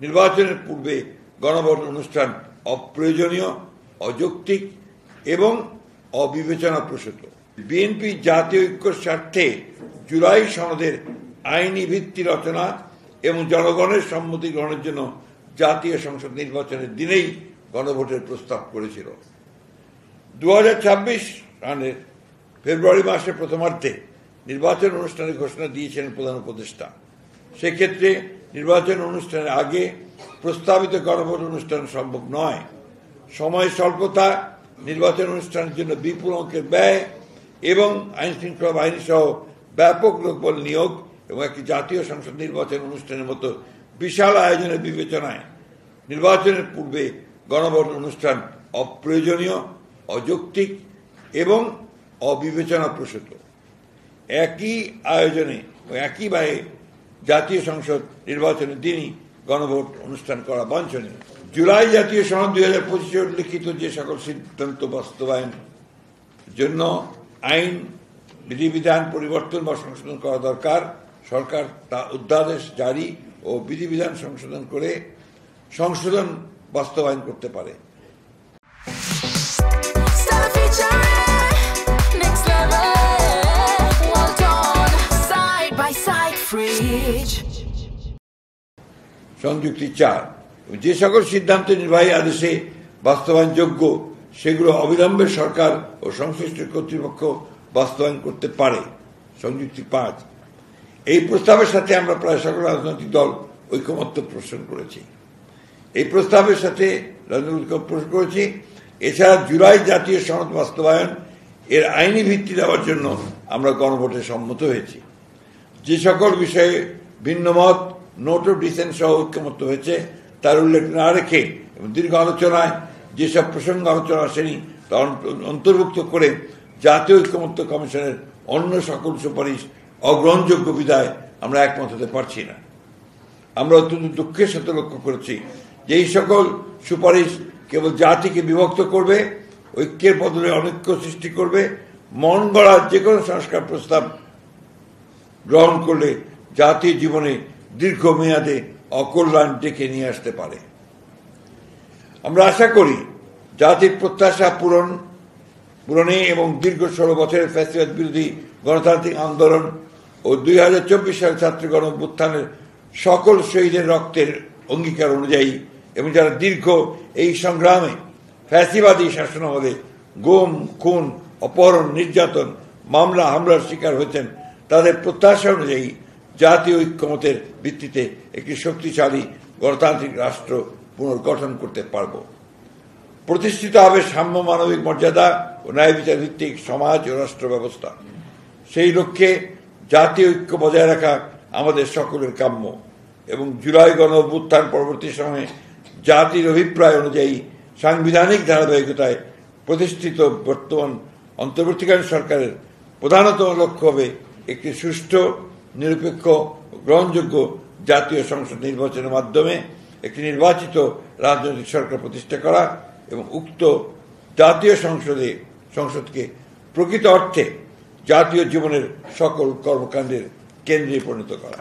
নির্বাচনের পূর্বে গণভোট অনুষ্ঠান অপ্রয়োজনীয়, অযৌক্তিক এবং অবিবেচনাপ্রসূত। বিএনপি জাতীয় ঐক্যের স্বার্থে জুলাই সনদের আইনি ভিত্তি রচনা এবং জনগণের সম্মতি গ্রহণের জন্য জাতীয় সংসদ নির্বাচনের দিনেই গণভোটের প্রস্তাব করেছিল। 2026 সালের ফেব্রুয়ারি মাসের প্রথমার্ধে নির্বাচন অনুষ্ঠানের ঘোষণা দিয়েছিলেন প্রধান উপদেষ্টা। সেক্ষেত্রে নির্বাচন অনুষ্ঠানের আগে প্রস্তাবিত গণভোট অনুষ্ঠান সম্ভব নয়। সময় স্বল্পতা, নির্বাচন অনুষ্ঠানের জন্য বিপুল অঙ্কের ব্যয় এবং আইনশৃঙ্খলা বাহিনী সহ ব্যাপক লোকবল নিয়োগ এবং একটি জাতীয় সংসদ নির্বাচন অনুষ্ঠানের মতো বিশাল আয়োজনের বিবেচনায় নির্বাচনের পূর্বে গণভোট অনুষ্ঠান অপ্রয়োজনীয়, অযৌক্তিক এবং অবিবেচনাপ্রসূত। একই আয়োজনে ও একই ব্যয়ে জাতীয় সংসদ নির্বাচনের দিনই গণভোট অনুষ্ঠান করা বাঞ্ছনীয়। জুলাই জাতীয় সনদ 2025 উল্লিখিত যে সকল সিদ্ধান্ত বাস্তবায়ন জন্য আইন বিধিবিধান পরিবর্তন বা সংশোধন করা দরকার, সরকার তা অধ্যাদেশ জারি ও বিধিবিধান সংশোধন করে সংশোধন বাস্তবায়ন করতে পারে। সংযুক্তি 4, যে সকল সিদ্ধান্ত নির্বাহী আদেশে বাস্তবায়নযোগ্য সেগুলো অবিলম্বে সরকার ও সংশ্লিষ্ট কর্তৃপক্ষ বাস্তবায়ন করতে পারে। সংযুক্তি 5, এই প্রস্তাবের সাথে আমরা প্রায় সকল রাজনৈতিক দল ঐকমত্য পোষণ করেছি। এই প্রস্তাবের সাথে রাজনৈতিক পোষণ করেছি। এছাড়া জুলাই জাতীয় সনদ বাস্তবায়ন এর আইনি ভিত্তি দেওয়ার জন্য আমরা গণভোটে সম্মত হয়েছি। যে সকল বিষয়ে ভিন্নমত, নোট অফ ডিসেন্ট সহ ঐক্যমত্য হয়েছে তার উল্লেখ না রেখে এবং দীর্ঘ আলোচনায় যেসব প্রসঙ্গ আলোচনা আসেনি তা অন্তর্ভুক্ত করে জাতীয় ঐক্যমত্য কমিশনের অন্য সকল সুপারিশ অগ্রহণযোগ্য বিধায় আমরা একমত হতে পারছি না। আমরা অত্যন্ত দুঃখের সাথে লক্ষ্য করেছি যে এই সকল সুপারিশ কেবল জাতিকে বিভক্ত করবে, ঐক্যের বদলে অনৈক্য সৃষ্টি করবে। মন গড়া যে কোনো সংস্কার প্রস্তাব গ্রহণ করলে জাতীয় জীবনে দীর্ঘমেয়াদে অকল্যাণ ডেকে নিয়ে আসতে পারে। আমরা আশা করি জাতির প্রত্যাশা পূরণে এবং দীর্ঘ 16 বছরের ফ্যাসিবাদ বিরোধী গণতান্ত্রিক আন্দোলন ও 2024 সালের ছাত্র গণ অভ্যুত্থানের সকল শহীদের রক্তের অঙ্গীকার অনুযায়ী এবং যারা দীর্ঘ এই সংগ্রামে ফ্যাসিবাদী শাসনামলে গুম, খুন, অপহরণ, নির্যাতন, মামলা হামলার শিকার হয়েছেন তাদের প্রত্যাশা অনুযায়ী জাতীয় ঐক্যমতের ভিত্তিতে একটি শক্তিশালী গণতান্ত্রিক রাষ্ট্র পুনর্গঠন করতে পারব। প্রতিষ্ঠিত হবে সাম্য, মানবিক মর্যাদা ও ন্যায় বিচার ভিত্তিক সমাজ ও রাষ্ট্র ব্যবস্থা। সেই লক্ষ্যে জাতীয় ঐক্য বজায় রাখা আমাদের সকলের কাম্য এবং জুলাই গণ অভ্যুত্থান পরবর্তী সময়ে জাতির অভিপ্রায় অনুযায়ী সাংবিধানিক ধারাবাহিকতায় প্রতিষ্ঠিত বর্তমান অন্তর্বর্তীকালীন সরকারের প্রধানতম লক্ষ্য হবে একটি সুষ্ঠু, নিরপেক্ষ ও গ্রহণযোগ্য জাতীয় সংসদ নির্বাচনের মাধ্যমে একটি নির্বাচিত রাজনৈতিক সরকার প্রতিষ্ঠা করা এবং উক্ত জাতীয় সংসদকে প্রকৃত অর্থে জাতীয় জীবনের সকল কর্মকাণ্ডের কেন্দ্রে পরিণত করা।